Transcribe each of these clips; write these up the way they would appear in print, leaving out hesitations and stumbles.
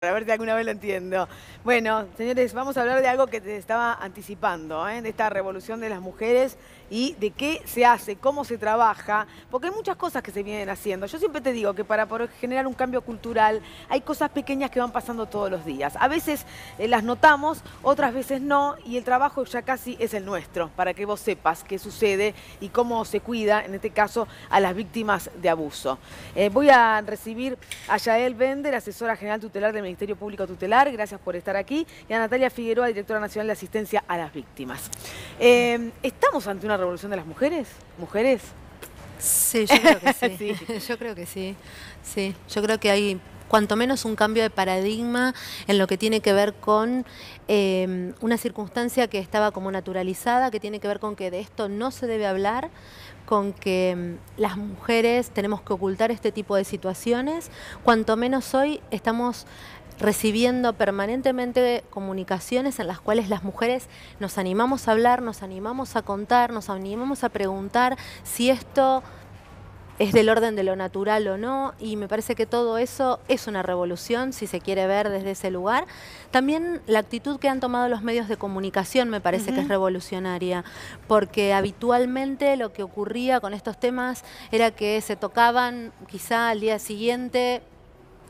A ver si alguna vez lo entiendo. Bueno, señores, vamos a hablar de algo que te estaba anticipando, de esta revolución de las mujeres y de qué se hace, cómo se trabaja, porque hay muchas cosas que se vienen haciendo. Yo siempre te digo que para poder generar un cambio cultural hay cosas pequeñas que van pasando todos los días. A veces las notamos, otras veces no, y el trabajo ya casi es el nuestro, para que vos sepas qué sucede y cómo se cuida, en este caso, a las víctimas de abuso. Voy a recibir a Yael Bender, asesora general tutelar del Ministerio Público Tutelar, gracias por estar aquí, y a Natalia Figueroa, directora nacional de asistencia a las víctimas. ¿Estamos ante una revolución de las mujeres? ¿Mujeres? Sí, yo creo que sí. Sí. Yo creo que sí. Sí, yo creo que hay cuanto menos un cambio de paradigma en lo que tiene que ver con una circunstancia que estaba como naturalizada, que tiene que ver con que de esto no se debe hablar, con que las mujeres tenemos que ocultar este tipo de situaciones. Cuanto menos hoy estamos recibiendo permanentemente comunicaciones en las cuales las mujeres nos animamos a hablar, nos animamos a contar, nos animamos a preguntar si esto es del orden de lo natural o no, y me parece que todo eso es una revolución, si se quiere ver desde ese lugar. También la actitud que han tomado los medios de comunicación me parece que es revolucionaria, porque habitualmente lo que ocurría con estos temas era que se tocaban quizá al día siguiente,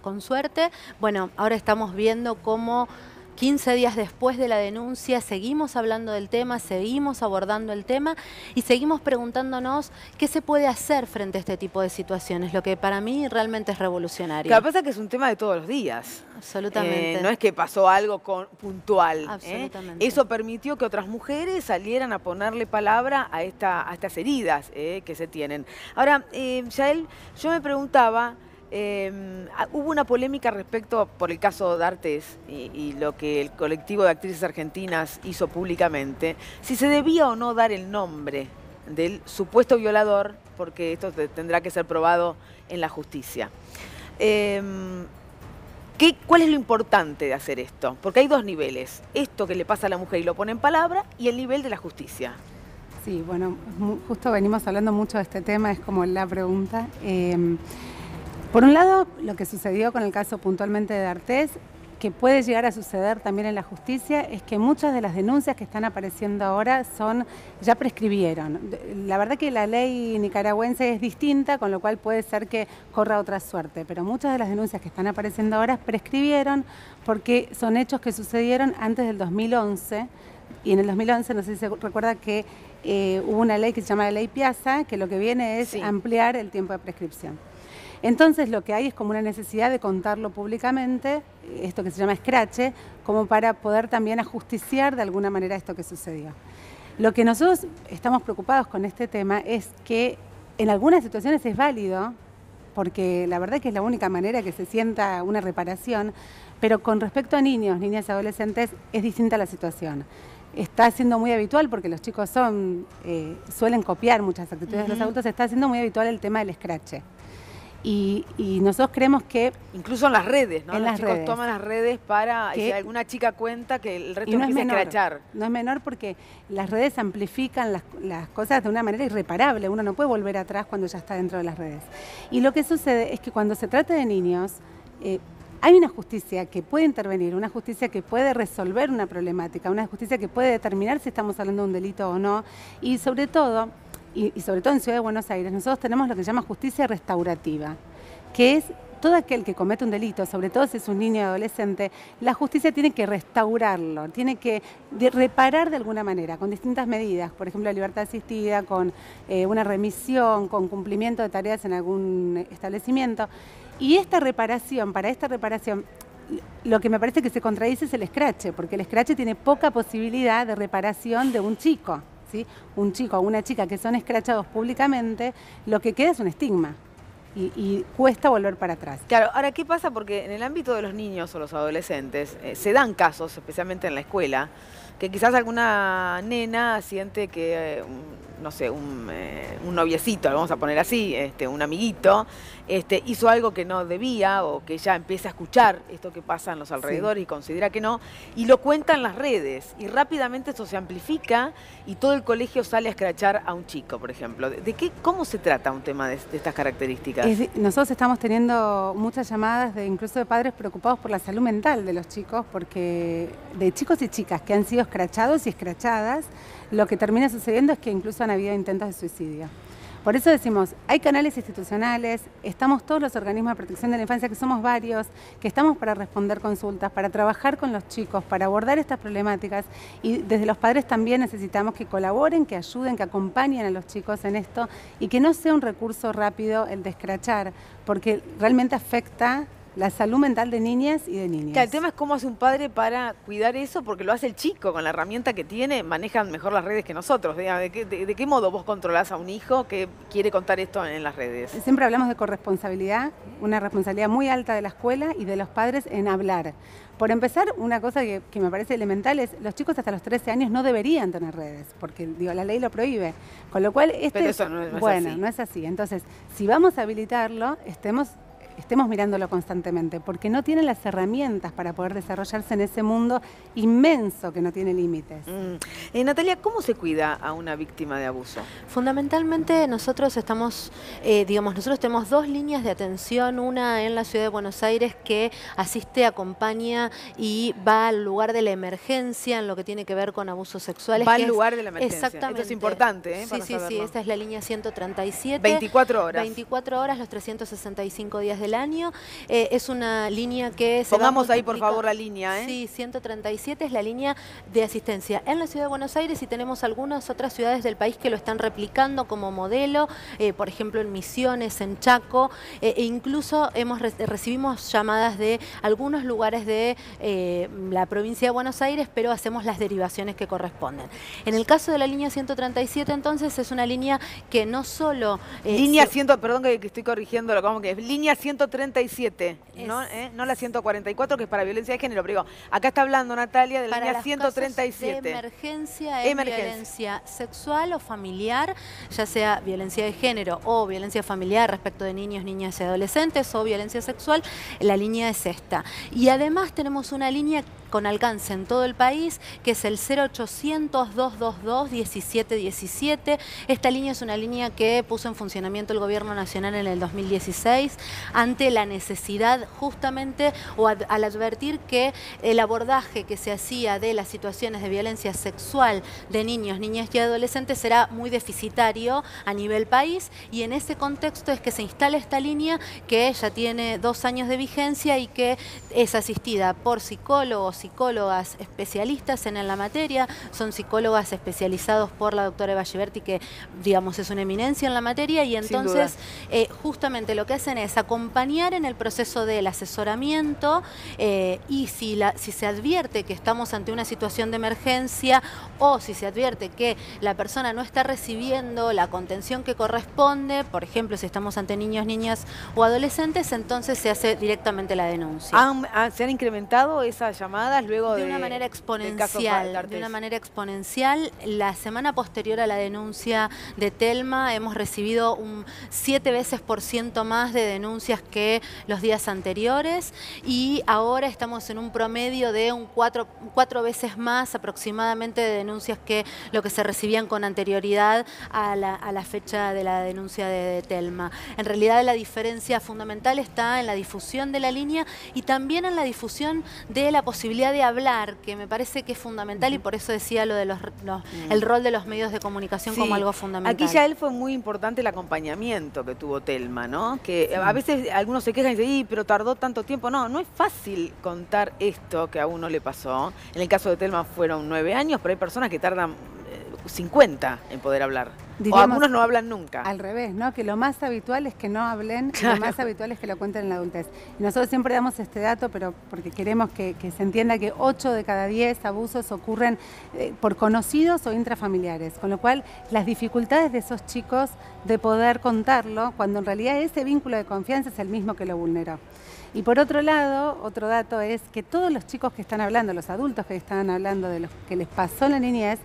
con suerte. Bueno, ahora estamos viendo cómo 15 días después de la denuncia seguimos hablando del tema, seguimos abordando el tema y seguimos preguntándonos qué se puede hacer frente a este tipo de situaciones, lo que para mí realmente es revolucionario. Lo que pasa es que es un tema de todos los días. Absolutamente. No es que pasó algo puntual. Absolutamente. Eso permitió que otras mujeres salieran a ponerle palabra a estas heridas que se tienen. Ahora, Yael, yo me preguntaba... hubo una polémica respecto por el caso D'Artés y lo que el colectivo de actrices argentinas hizo públicamente, si se debía o no dar el nombre del supuesto violador, porque esto tendrá que ser probado en la justicia. ¿Cuál es lo importante de hacer esto? Porque hay dos niveles, esto que le pasa a la mujer y lo pone en palabra, y el nivel de la justicia. Sí, bueno, justo venimos hablando mucho de este tema, es como la pregunta. Por un lado, lo que sucedió con el caso puntualmente de D'Artés, que puede llegar a suceder también en la justicia, es que muchas de las denuncias que están apareciendo ahora ya prescribieron. La verdad que la ley nicaragüense es distinta, con lo cual puede ser que corra otra suerte, pero muchas de las denuncias que están apareciendo ahora prescribieron porque son hechos que sucedieron antes del 2011, y en el 2011, no sé si se recuerda que hubo una ley que se llama la Ley Piazza, que lo que viene es ampliar el tiempo de prescripción. Entonces lo que hay es como una necesidad de contarlo públicamente, esto que se llama escrache, como para poder también ajusticiar de alguna manera esto que sucedió. Lo que nosotros estamos preocupados con este tema es que en algunas situaciones es válido, porque la verdad que es la única manera que se sienta una reparación, pero con respecto a niños, niñas y adolescentes es distinta la situación. Está siendo muy habitual, porque los chicos suelen copiar muchas actitudes de los adultos, está siendo muy habitual el tema del escrache. Y nosotros creemos que... Incluso en las redes, ¿no? Los chicos toman las redes para, si alguna chica cuenta, que el resto empieza a escrachar. No es menor porque las redes amplifican las cosas de una manera irreparable. Uno no puede volver atrás cuando ya está dentro de las redes. Y lo que sucede es que cuando se trata de niños, hay una justicia que puede intervenir, una justicia que puede resolver una problemática, una justicia que puede determinar si estamos hablando de un delito o no. Y sobre todo... Y sobre todo en Ciudad de Buenos Aires, nosotros tenemos lo que se llama justicia restaurativa, que es todo aquel que comete un delito, sobre todo si es un niño o adolescente, la justicia tiene que restaurarlo, tiene que reparar de alguna manera, con distintas medidas, por ejemplo, la libertad asistida, con una remisión, con cumplimiento de tareas en algún establecimiento. Y para esta reparación, lo que me parece que se contradice es el escrache, porque el escrache tiene poca posibilidad de reparación de un chico. ¿Sí? Un chico o una chica que son escrachados públicamente, lo que queda es un estigma y cuesta volver para atrás. Claro, ahora, ¿qué pasa? Porque en el ámbito de los niños o los adolescentes se dan casos, especialmente en la escuela, que quizás alguna nena siente que, no sé, un noviecito, lo vamos a poner así, un amiguito, hizo algo que no debía o que ella empieza a escuchar esto que pasa en los alrededores y considera que no, y lo cuenta en las redes y rápidamente eso se amplifica y todo el colegio sale a escrachar a un chico, por ejemplo. ¿Cómo se trata un tema de estas características? Nosotros estamos teniendo muchas llamadas incluso de padres preocupados por la salud mental de los chicos, porque de chicos y chicas que han sido escrachados y escrachadas, lo que termina sucediendo es que incluso han habido intentos de suicidio. Por eso decimos, hay canales institucionales, estamos todos los organismos de protección de la infancia, que somos varios, que estamos para responder consultas, para trabajar con los chicos, para abordar estas problemáticas, y desde los padres también necesitamos que colaboren, que ayuden, que acompañen a los chicos en esto, y que no sea un recurso rápido el de escrachar, porque realmente afecta la salud mental de niñas y de niños. Claro, el tema es cómo hace un padre para cuidar eso, porque lo hace el chico, con la herramienta que tiene, manejan mejor las redes que nosotros. ¿De qué modo vos controlás a un hijo que quiere contar esto en las redes? Siempre hablamos de corresponsabilidad, una responsabilidad muy alta de la escuela y de los padres en hablar. Por empezar, una cosa que me parece elemental es los chicos hasta los 13 años no deberían tener redes, porque la ley lo prohíbe. Con lo cual, pero eso no es bueno, así. No es así. Entonces, si vamos a habilitarlo, estemos mirándolo constantemente, porque no tienen las herramientas para poder desarrollarse en ese mundo inmenso que no tiene límites. Natalia, ¿cómo se cuida a una víctima de abuso? Fundamentalmente nosotros nosotros tenemos dos líneas de atención, una en la Ciudad de Buenos Aires que asiste, acompaña y va al lugar de la emergencia en lo que tiene que ver con abusos sexuales. Va al lugar de la emergencia. Exactamente. Esto es importante, Sí, esta es la línea 137. 24 horas. 24 horas, los 365 días del año. Es una línea que se Pongamos ahí, por favor, la línea. Sí, 137 es la línea de asistencia en la Ciudad de Buenos Aires y tenemos algunas otras ciudades del país que lo están replicando como modelo, por ejemplo en Misiones, en Chaco, e incluso recibimos llamadas de algunos lugares de la provincia de Buenos Aires, pero hacemos las derivaciones que corresponden. En el caso de la línea 137, entonces, es una línea que no solo... perdón que estoy corrigiendo, ¿cómo que es? Línea 137, no la 144, que es para violencia de género, pero digo, acá está hablando Natalia de la línea 137. De emergencia en violencia sexual o familiar, ya sea violencia de género o violencia familiar respecto de niños, niñas y adolescentes o violencia sexual, la línea es esta. Y además tenemos una línea con alcance en todo el país, que es el 0800-222-1717. Esta línea es una línea que puso en funcionamiento el Gobierno Nacional en el 2016 ante la necesidad justamente al advertir que el abordaje que se hacía de las situaciones de violencia sexual de niños, niñas y adolescentes era muy deficitario a nivel país, y en ese contexto es que se instala esta línea que ya tiene 2 años de vigencia y que es asistida por psicólogos, psicólogas especialistas en la materia. Son psicólogas especializados por la doctora Eva Giberti, que digamos es una eminencia en la materia, y entonces justamente lo que hacen es acompañar en el proceso del asesoramiento y si se advierte que estamos ante una situación de emergencia o si se advierte que la persona no está recibiendo la contención que corresponde, por ejemplo, si estamos ante niños, niñas o adolescentes, entonces se hace directamente la denuncia. ¿Se han incrementado esas llamadas luego de una manera exponencial? De una manera exponencial. La semana posterior a la denuncia de Telma hemos recibido 7% más de denuncias que los días anteriores, y ahora estamos en un promedio de 4 veces más aproximadamente de denuncias que lo que se recibían con anterioridad a la fecha de la denuncia de Telma. En realidad la diferencia fundamental está en la difusión de la línea y también en la difusión de la posibilidad de hablar, que me parece que es fundamental, y por eso decía lo de el rol de los medios de comunicación como algo fundamental. Aquí ya fue muy importante el acompañamiento que tuvo Telma, ¿no? Que a veces algunos se quejan y dicen, pero tardó tanto tiempo. No es fácil contar esto que a uno le pasó. En el caso de Telma fueron 9 años, pero hay personas que tardan 50 en poder hablar. Diríamos, o algunos no hablan nunca. Al revés, ¿no? Que lo más habitual es que no hablen, claro. Lo más habitual es que lo cuenten en la adultez. Y nosotros siempre damos este dato, pero porque queremos que se entienda que 8 de cada 10 abusos ocurren por conocidos o intrafamiliares, con lo cual las dificultades de esos chicos de poder contarlo, cuando en realidad ese vínculo de confianza es el mismo que lo vulneró. Y por otro lado, otro dato es que todos los chicos que están hablando, los adultos que están hablando de lo que les pasó en la niñez,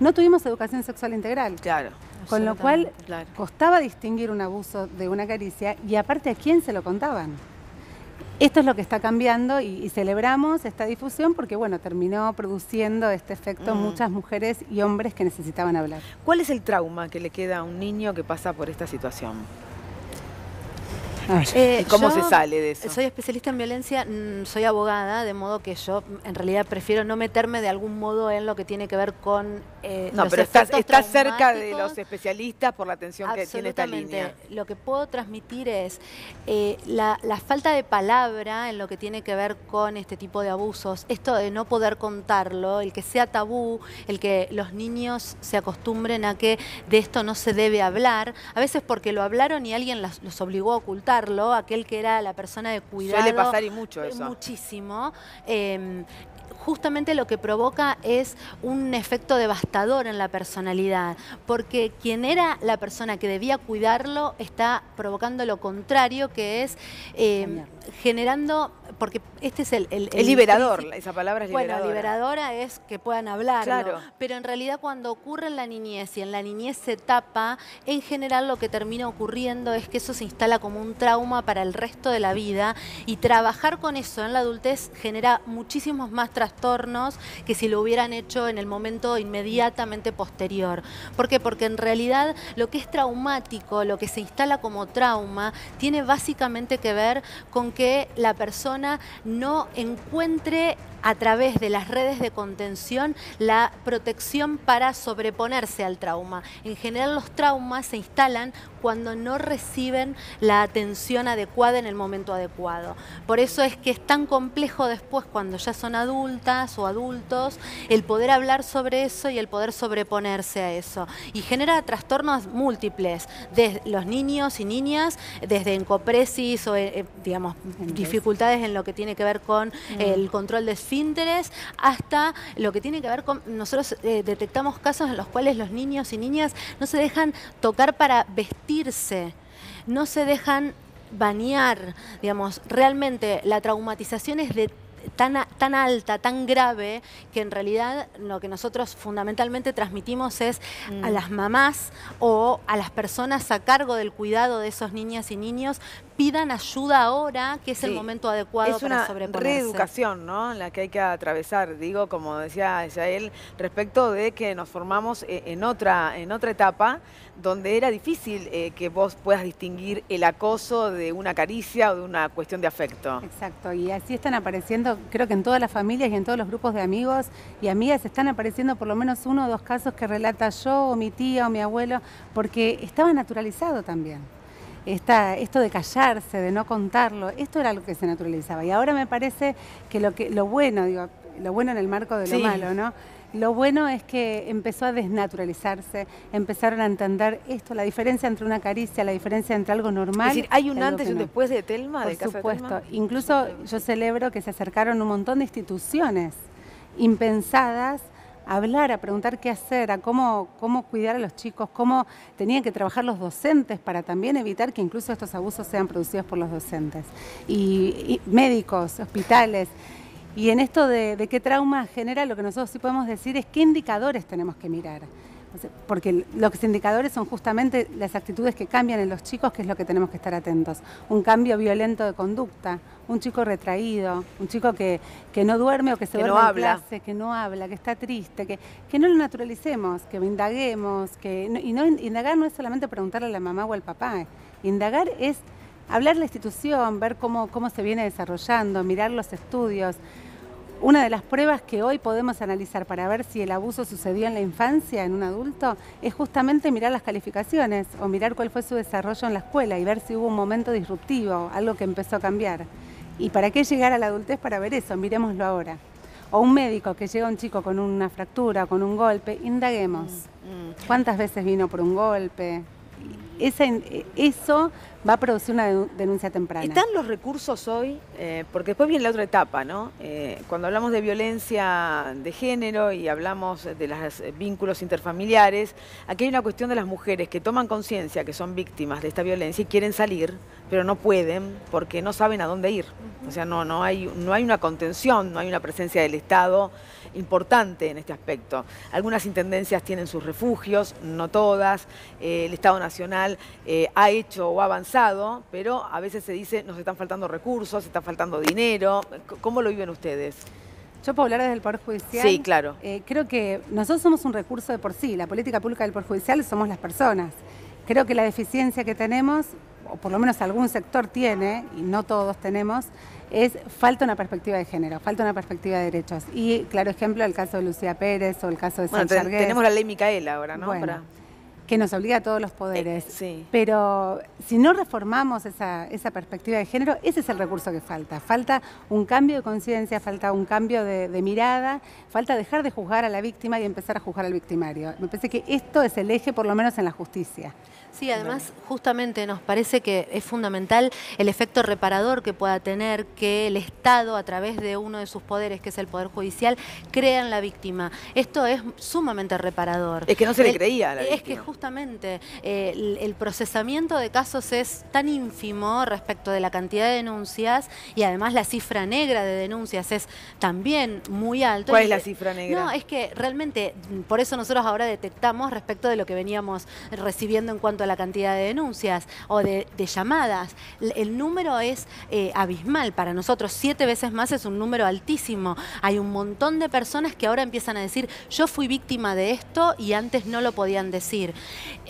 no tuvimos educación sexual integral. Claro. Con lo cual Claro. costaba distinguir un abuso de una caricia y aparte a quién se lo contaban. Esto es lo que está cambiando y celebramos esta difusión porque, bueno, terminó produciendo este efecto muchas mujeres y hombres que necesitaban hablar. ¿Cuál es el trauma que le queda a un niño que pasa por esta situación? ¿Y cómo se sale de eso? Soy especialista en violencia, soy abogada, de modo que yo en realidad prefiero no meterme de algún modo en lo que tiene que ver con no, los pero efectos estás cerca de traumáticos. los especialistas por la atención que tiene esta línea. Lo que puedo transmitir es la falta de palabra en lo que tiene que ver con este tipo de abusos, esto de no poder contarlo, el que sea tabú, el que los niños se acostumbren a que de esto no se debe hablar, a veces porque lo hablaron y alguien los obligó a ocultarlo, aquel que era la persona de cuidado. Suele pasar y mucho eso. Muchísimo. Justamente lo que provoca es un efecto devastador en la personalidad, porque quien era la persona que debía cuidarlo está provocando lo contrario, que es generando, porque este es el liberador, esa palabra es liberadora. Bueno, liberadora es que puedan hablarlo, claro. Pero en realidad cuando ocurre en la niñez y en la niñez se tapa, en general lo que termina ocurriendo es que eso se instala como un trauma para el resto de la vida y trabajar con eso en la adultez genera muchísimos más trastornos que si lo hubieran hecho en el momento inmediatamente posterior. ¿Por qué? Porque en realidad lo que es traumático, lo que se instala como trauma, tiene básicamente que ver con que la persona no encuentre a través de las redes de contención la protección para sobreponerse al trauma. En general los traumas se instalan cuando no reciben la atención adecuada en el momento adecuado. Por eso es que es tan complejo después, cuando ya son adultas o adultos, el poder hablar sobre eso y el poder sobreponerse a eso. Y genera trastornos múltiples, desde los niños y niñas, desde encopresis o digamos, dificultades en lo que tiene que ver con el control de esfínteres, hasta lo que tiene que ver con, nosotros detectamos casos en los cuales los niños y niñas no se dejan tocar para vestirse, no se dejan bañar, digamos, realmente la traumatización es de tan alta, tan grave, que en realidad lo que nosotros fundamentalmente transmitimos es a las mamás o a las personas a cargo del cuidado de esos niñas y niños, pidan ayuda ahora, que es el momento adecuado para sobreponerse. Es una reeducación, ¿no?, en la que hay que atravesar, digo, como decía Yael, respecto de que nos formamos en otra etapa donde era difícil que vos puedas distinguir el acoso de una caricia o de una cuestión de afecto. Exacto, y así están apareciendo, creo que en todas las familias y en todos los grupos de amigos y amigas están apareciendo por lo menos 1 o 2 casos que relata yo o mi tía o mi abuelo, porque estaba naturalizado también. Esto de callarse, de no contarlo, esto era lo que se naturalizaba. Y ahora me parece que lo bueno, digo, lo bueno en el marco de lo malo, ¿no? Lo bueno es que empezó a desnaturalizarse, empezaron a entender esto, la diferencia entre una caricia, la diferencia entre algo normal. Es decir, ¿hay un antes y un después de Telma? Por supuesto. Incluso yo celebro que se acercaron un montón de instituciones impensadas a hablar, a preguntar qué hacer, a cómo cuidar a los chicos, cómo tenían que trabajar los docentes para también evitar que incluso estos abusos sean producidos por los docentes. Y médicos, hospitales. Y en esto de qué trauma genera, lo que nosotros sí podemos decir es qué indicadores tenemos que mirar. Porque los indicadores son justamente las actitudes que cambian en los chicos, que es lo que tenemos que estar atentos. Un cambio violento de conducta, un chico retraído, un chico que no duerme o que se duerme en clase, que no habla, que está triste, que no lo naturalicemos, que indaguemos. Indagar no es solamente preguntarle a la mamá o al papá. Indagar es hablar la institución, ver cómo se viene desarrollando, mirar los estudios. Una de las pruebas que hoy podemos analizar para ver si el abuso sucedió en la infancia, en un adulto, es justamente mirar las calificaciones o mirar cuál fue su desarrollo en la escuela y ver si hubo un momento disruptivo, algo que empezó a cambiar. ¿Y para qué llegar a la adultez para ver eso? Miremoslo ahora. O un médico que llega a un chico con una fractura, con un golpe, indaguemos. ¿Cuántas veces vino por un golpe? Eso va a producir una denuncia temprana. ¿Están los recursos hoy? Porque después viene la otra etapa, ¿no? Cuando hablamos de violencia de género y hablamos de los vínculos interfamiliares, aquí hay una cuestión de las mujeres que toman conciencia que son víctimas de esta violencia y quieren salir, pero no pueden porque no saben a dónde ir. O sea, no hay una contención, no hay una presencia del Estado importante en este aspecto. Algunas intendencias tienen sus refugios, no todas. El Estado Nacional ha hecho o ha avanzado, pero a veces se dice nos están faltando recursos, está faltando dinero. ¿Cómo lo viven ustedes? Yo puedo hablar desde el Poder Judicial. Sí, claro. Creo que nosotros somos un recurso de por sí. La política pública del Poder Judicial somos las personas. Creo que la deficiencia que tenemos, o por lo menos algún sector tiene, y no todos tenemos, falta una perspectiva de género, falta una perspectiva de derechos. Y claro ejemplo, el caso de Lucía Pérez o el caso de Sánchez Argués. Tenemos la ley Micaela ahora, ¿no? Bueno, que nos obliga a todos los poderes. Sí. Pero si no reformamos esa perspectiva de género, ese es el recurso que falta. Falta un cambio de conciencia, falta un cambio de mirada, falta dejar de juzgar a la víctima y empezar a juzgar al victimario. Me parece que esto es el eje, por lo menos en la justicia. Sí, además justamente nos parece que es fundamental el efecto reparador que pueda tener que el Estado, a través de uno de sus poderes, que es el Poder Judicial, crea en la víctima. Esto es sumamente reparador. Es que no se le creía a la víctima. Es que justamente el procesamiento de casos es tan ínfimo respecto de la cantidad de denuncias y además la cifra negra de denuncias es también muy alta. ¿Cuál es la cifra negra? No, es que realmente, por eso nosotros ahora detectamos respecto de lo que veníamos recibiendo en cuanto a la cantidad de denuncias o de llamadas. El número es abismal para nosotros, 7 veces más es un número altísimo. Hay un montón de personas que ahora empiezan a decir, yo fui víctima de esto y antes no lo podían decir.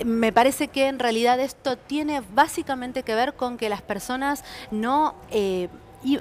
Me parece que en realidad esto tiene básicamente que ver con que las personas no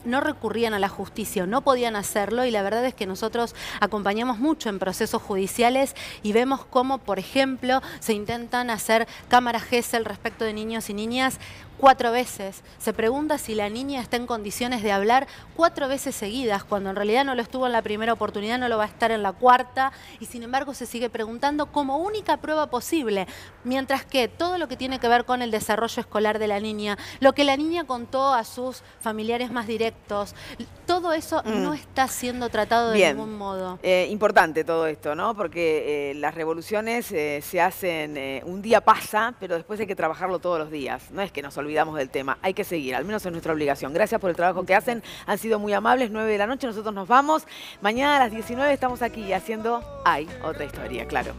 recurrían a la justicia, no podían hacerlo, y la verdad es que nosotros acompañamos mucho en procesos judiciales y vemos cómo, por ejemplo, se intentan hacer cámaras Gesell respecto de niños y niñas 4 veces. Se pregunta si la niña está en condiciones de hablar 4 veces seguidas, cuando en realidad no lo estuvo en la primera oportunidad, no lo va a estar en la cuarta, y sin embargo se sigue preguntando como única prueba posible. Mientras que todo lo que tiene que ver con el desarrollo escolar de la niña, lo que la niña contó a sus familiares más directos, todo eso no está siendo tratado de ningún modo. Importante todo esto, ¿no? Porque las revoluciones se hacen, un día pasa, pero después hay que trabajarlo todos los días. No es que nos olvidamos del tema, hay que seguir, al menos es nuestra obligación. Gracias por el trabajo que hacen, han sido muy amables. 9 de la noche, nosotros nos vamos. Mañana a las 19 estamos aquí haciendo Hay Otra Historia, claro.